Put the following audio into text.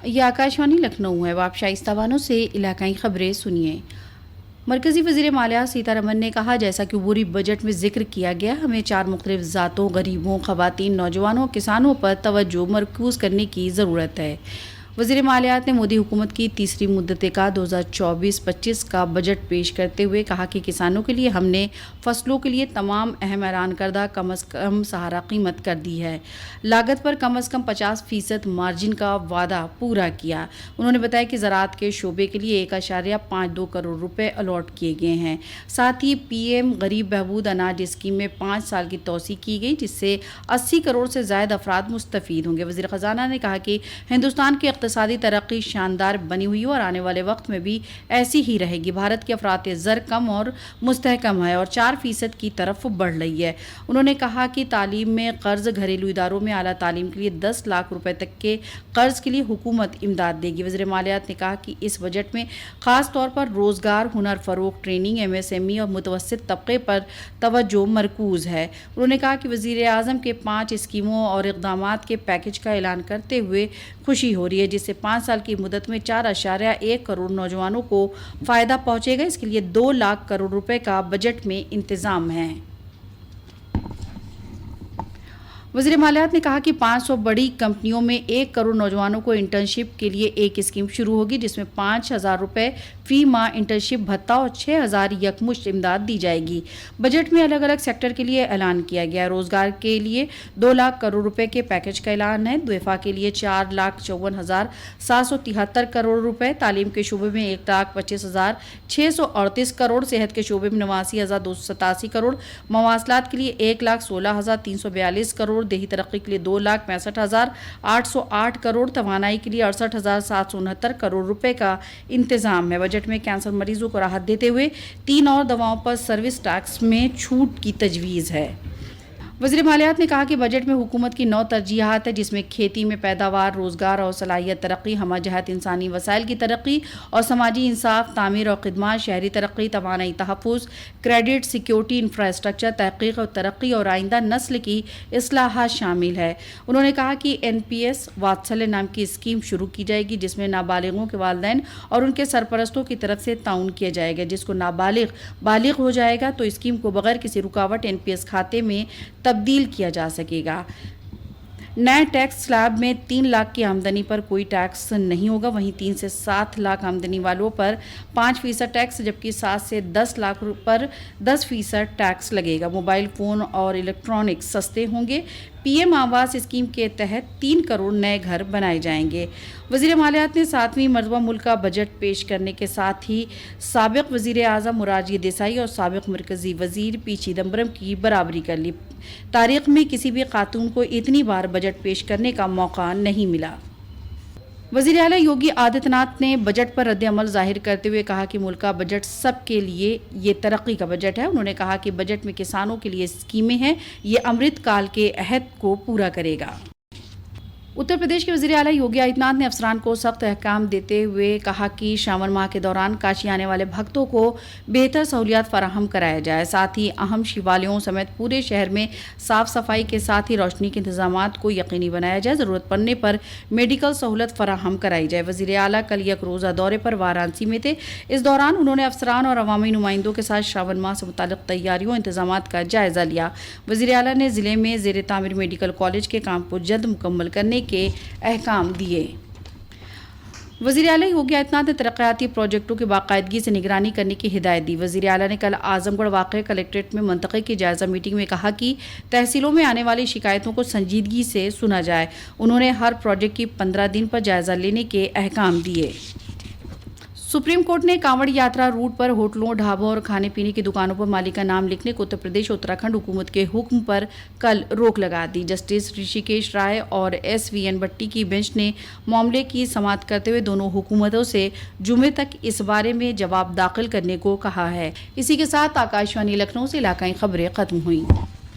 یہ آکاشوانی لکھنؤ ہے۔ آپ شائستہ بانو سے علاقائی خبریں سنیے۔ مرکزی وزیر مالیات سیتا رمن نے کہا، جیسا کہ عبوری بجٹ میں ذکر کیا گیا، ہمیں 4 مختلف ذاتوں، غریبوں، خواتین، نوجوانوں اور کسانوں پر توجہ مرکوز کرنے کی ضرورت ہے۔ وزیر مالیات نے مودی حکومت کی تیسری مدت کا 2024-25 کا بجٹ پیش کرتے ہوئے کہا کہ کسانوں کے لیے ہم نے فصلوں کے لیے تمام اہم اعلان کردہ کم از کم سہارا قیمت کر دی ہے، لاگت پر کم از کم 50% مارجن کا وعدہ پورا کیا۔ انہوں نے بتایا کہ زراعت کے شعبے کے لیے 1.52 کروڑ روپے الاٹ کیے گئے ہیں۔ ساتھ ہی پی ایم غریب بہبود اناج اسکیم میں 5 سال کی توسیع کی گئی، جس سے 80 کروڑ سے زائد افراد مستفید ہوں گے۔ وزیر خزانہ نے کہا کہ ہندوستان کی اقتصادی ترقی شاندار بنی ہوئی ہے اور آنے والے وقت میں بھی ایسی ہی رہے گی۔ بھارت کی افراط زر کم اور مستحکم ہے اور 4% کی طرف بڑھ رہی ہے۔ انہوں نے کہا کہ تعلیم میں قرض، گھریلو اداروں میں اعلیٰ تعلیم کے لیے 10 لاکھ روپے تک کے قرض کے لیے حکومت امداد دے گی۔ وزیر مالیات نے کہا کہ اس بجٹ میں خاص طور پر روزگار، ہنر فروغ، ٹریننگ، MSME اور متوسط طبقے پر توجہ مرکوز ہے۔ انہوں نے کہا کہ وزیر اعظم کے 5 اسکیموں اور اقدامات کے پیکج کا اعلان کرتے ہوئے خوشی ہو رہی ہے، جس سے 5 سال کی مدت میں 4.1 کروڑ نوجوانوں کو فائدہ پہنچے گا۔ اس کے لیے 2 لاکھ کروڑ روپے کا بجٹ میں انتظام ہے۔ وزیر مالیات نے کہا کہ 500 بڑی کمپنیوں میں 1 کروڑ نوجوانوں کو انٹرنشپ کے لیے ایک اسکیم شروع ہوگی، جس میں 5,000 روپے فی ماہ انٹرنشپ بھتہ اور 6,000 یکمشت امداد دی جائے گی۔ بجٹ میں الگ الگ سیکٹر کے لیے اعلان کیا گیا۔ روزگار کے لیے 2 لاکھ کروڑ روپے کے پیکج کا اعلان ہے۔ دفاع کے لیے 4,54,773 کروڑ روپے، تعلیم کے شعبے میں 1,25,638 کروڑ، صحت کے شعبے میں 89,287 کروڑ، مواصلات کے لیے 1,16,342 کروڑ، دیہی ترقی کے لیے 2,65,808 کروڑ، توانائی کے لیے 68,769 کروڑ روپے کا انتظام ہے۔ بجٹ میں کینسر مریضوں کو راحت دیتے ہوئے 3 اور دواؤں پر سروس ٹیکس میں چھوٹ کی تجویز ہے۔ وزیر مالیات نے کہا کہ بجٹ میں حکومت کی 9 ترجیحات ہیں، جس میں کھیتی میں پیداوار، روزگار اور صلاحیت ترقی، ہمہ جہت انسانی وسائل کی ترقی اور سماجی انصاف، تعمیر اور خدمات، شہری ترقی، توانائی تحفظ، کریڈٹ، سیکیورٹی، انفراسٹرکچر، تحقیق اور ترقی اور آئندہ نسل کی اصلاحات شامل ہے۔ انہوں نے کہا کہ NPS واتسلیہ نام کی اسکیم شروع کی جائے گی، جس میں نابالغوں کے والدین اور ان کے سرپرستوں کی طرف سے تعاون کیا جائے گا۔ جس کو نابالغ بالغ ہو جائے گا تو اسکیم کو بغیر کسی رکاوٹ NPS کھاتے میں تبدیل کیا جا سکے گا۔ نئے ٹیکس سلیب میں 3 لاکھ کی آمدنی پر کوئی ٹیکس نہیں ہوگا، وہیں 3 سے 7 لاکھ آمدنی والوں پر 5% ٹیکس، جبکہ 7 سے 10 لاکھ پر 10% ٹیکس لگے گا۔ موبائل فون اور الیکٹرانکس سستے ہوں گے۔ PM آواس اسکیم کے تحت 3 کروڑ نئے گھر بنائے جائیں گے۔ وزیر مالیات نے 7ویں مرتبہ ملک کا بجٹ پیش کرنے کے ساتھ ہی سابق وزیر اعظم مورارجی دیسائی اور سابق مرکزی وزیر P چدمبرم کی برابری کر لی۔ تاریخ میں کسی بھی خاتون کو اتنی بار بجٹ پیش کرنے کا موقع نہیں ملا۔ وزیر اعلیٰ یوگی آدتیہ ناتھ نے بجٹ پر رد عمل ظاہر کرتے ہوئے کہا کہ ملک کا بجٹ سب کے لیے یہ ترقی کا بجٹ ہے۔ انہوں نے کہا کہ بجٹ میں کسانوں کے لیے اسکیمیں ہیں، یہ امرت کال کے عہد کو پورا کرے گا۔ اتر پردیش کے وزیر اعلیٰ یوگی آدتیہ ناتھ نے افسران کو سخت احکام دیتے ہوئے کہا کہ شاون ماہ کے دوران کاشی آنے والے بھکتوں کو بہتر سہولیات فراہم کرایا جائے، ساتھ ہی اہم شیوالیوں سمیت پورے شہر میں صاف صفائی کے ساتھ ہی روشنی کے انتظامات کو یقینی بنایا جائے، ضرورت پڑنے پر میڈیکل سہولت فراہم کرائی جائے۔ وزیر اعلیٰ کل یک روزہ دورے پر وارانسی میں تھے۔ اس دوران انہوں نے افسران اور عوامی نمائندوں کے ساتھ شاون ماہ سے متعلق تیاریوں اور انتظامات کا جائزہ لیا۔ وزیر اعلیٰ نے ضلع میں زیر تعمیر میڈیکل کالج کے کام کو جلد مکمل کرنے کے احکام دیے۔ وزیر اعلیٰ یوگی آدتیہ ناتھ نے ترقیاتی پروجیکٹوں کی باقاعدگی سے نگرانی کرنے کی ہدایت دی۔ وزیر اعلیٰ نے کل اعظم گڑھ واقع کلکٹریٹ میں منتقل کی جائزہ میٹنگ میں کہا کہ تحصیلوں میں آنے والی شکایتوں کو سنجیدگی سے سنا جائے۔ انہوں نے ہر پروجیکٹ کی 15 دن پر جائزہ لینے کے احکام دیے۔ سپریم کورٹ نے کانوڑ یاترا روٹ پر ہوٹلوں، ڈھابوں اور کھانے پینے کی دکانوں پر مالک کا نام لکھنے کو اتر پردیش اور اتراکھنڈ حکومت کے حکم پر کل روک لگا دی۔ جسٹس رشیکیش رائے اور SVN بھٹی کی بینچ نے معاملے کی سماعت کرتے ہوئے دونوں حکومتوں سے جمعے تک اس بارے میں جواب داخل کرنے کو کہا ہے۔ اسی کے ساتھ آکاشوانی لکھنؤ سے علاقائی خبریں ختم ہوئیں۔